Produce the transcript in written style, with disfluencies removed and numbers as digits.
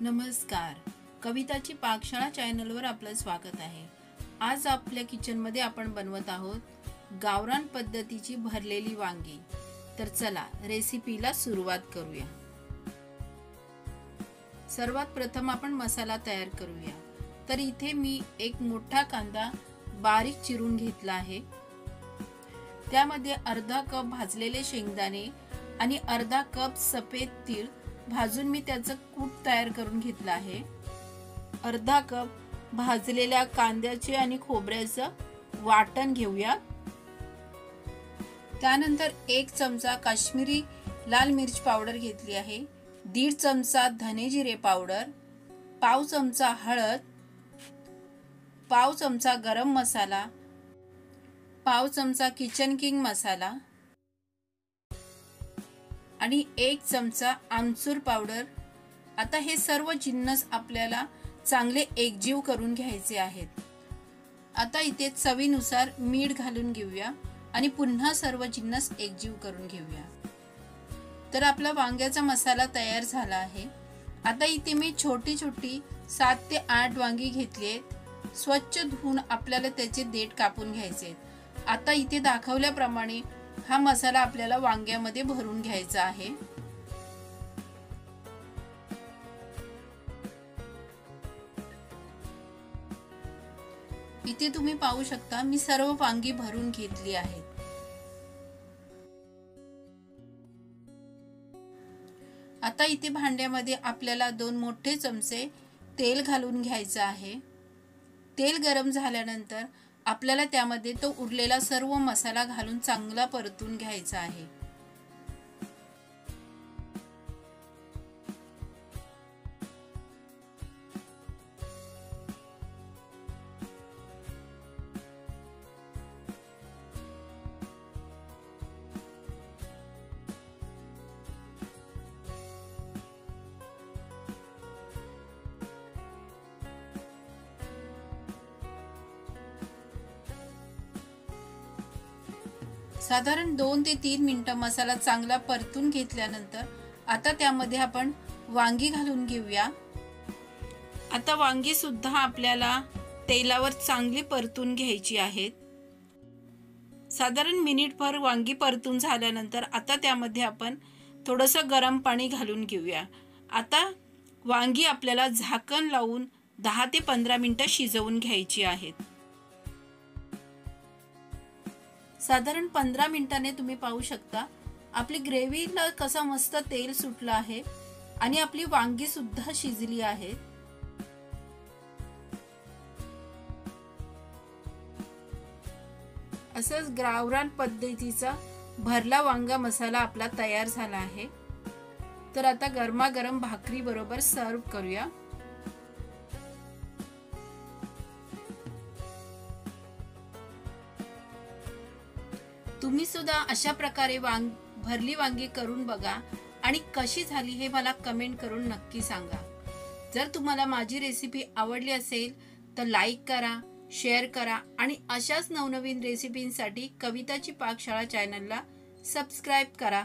नमस्कार, कविताची पाकशाळा चॅनलवर आपलं स्वागत आहे। आज आपल्या किचनमध्ये आपण बनवत आहोत गावरान पद्धतीची भरलेली वांगी। तर चला रेसिपीला सुरुवात करूया। सर्वात प्रथम आपण मसाला तयार करूया। तर इथे मी एक मोठा कांदा बारीक चिरून घेतला आहे। त्यामध्ये अर्धा कप भाजलेले शेंगदाणे आणि अर्धा कप सफेद तीळ भाजून मी त्याचं कूट तयार करून घेतला आहे। अर्धा कप भाजलेल्या कांद्याचे आणि खोबऱ्याचं वाटण घेऊया। त्यानंतर 1 चमचा काश्मीरी लाल मिर्च पावडर घेतली आहे, 1.5 चमचा धने जिरे पावडर, पाव चमचा हळद, पाव चमचा गरम मसाला, पाव चमचा किचन किंग मसाला आणि 1 चमचा आमचूर पावडर। आता हे सर्व जिन्नस आपल्याला चांगले एकजीव करून घ्यायचे आहेत। आता इथे चवीनुसार मीठ घालून घेऊया आणि पुन्हा सर्व जिन्नस एकजीव करून घेऊया। तर आपला वांग्याचा मसाला तयार झाला आहे। आता इथे मी छोटी छोटी 7 ते 8 वांगी घेतली आहेत। स्वच्छ धुवून आपल्याला त्याचे देठ कापून घ्यायचे आहेत। आता इथे दाखवल्याप्रमाणे हा मसाला आपल्याला वांग्यामध्ये भरून घ्यायचा आहे। इथे तुम्ही पाहू शकता मी सर्व वांगी भरून घेतली आहेत। आता इथे भांड्यामध्ये आपल्याला 2 मोठे चमचे तेल घालून घ्यायचं आहे। तेल गरम झाल्यानंतर आपल्याला त्यामध्ये तो उरलेला सर्व मसाला घालून चांगला परतून घ्यायचा आहे। साधारण 2 ते 3 मिनिटं मसाला चांगला परतून घेतल्यानंतर आता त्यामध्ये आपण वांगी घालून घेऊया। आता वांगी सुद्धा आपल्याला तेलावर चांगली परतून घ्यायची आहेत। साधारण मिनिटभर वांगी परतून झाल्यानंतर आता त्यामध्ये आपण थोडंसं गरम पाणी घालून घेऊया। आता वांगी आपल्याला झाकण लावून 10 ते 15 मिनिटं शिजवून घ्यायची आहेत। साधारण 15 मिनिटांनी तुम्ही पाहू शकता आपली ग्रेव्हीला कसा मस्त तेल सुटलं आहे आणि आपली वांगी सुद्धा शिजली आहेत। असंच गावरान पद्धतीचा भरला वांगा मसाला आपला तयार झाला आहे। तर आता गरमागरम भाकरी बरोबर सर्व करूया। तुम्ही सुद्धा अशा प्रकारे भरली वांगी करून बघा आणि कशी झाली हे मला कमेंट करून नक्की सांगा। जर तुम्हाला माझी रेसिपी आवडली असेल तर लाईक करा, शेअर करा आणि अशाच नवनवीन रेसिपींसाठी कविताची पाकशाळा चॅनलला सबस्क्राइब करा।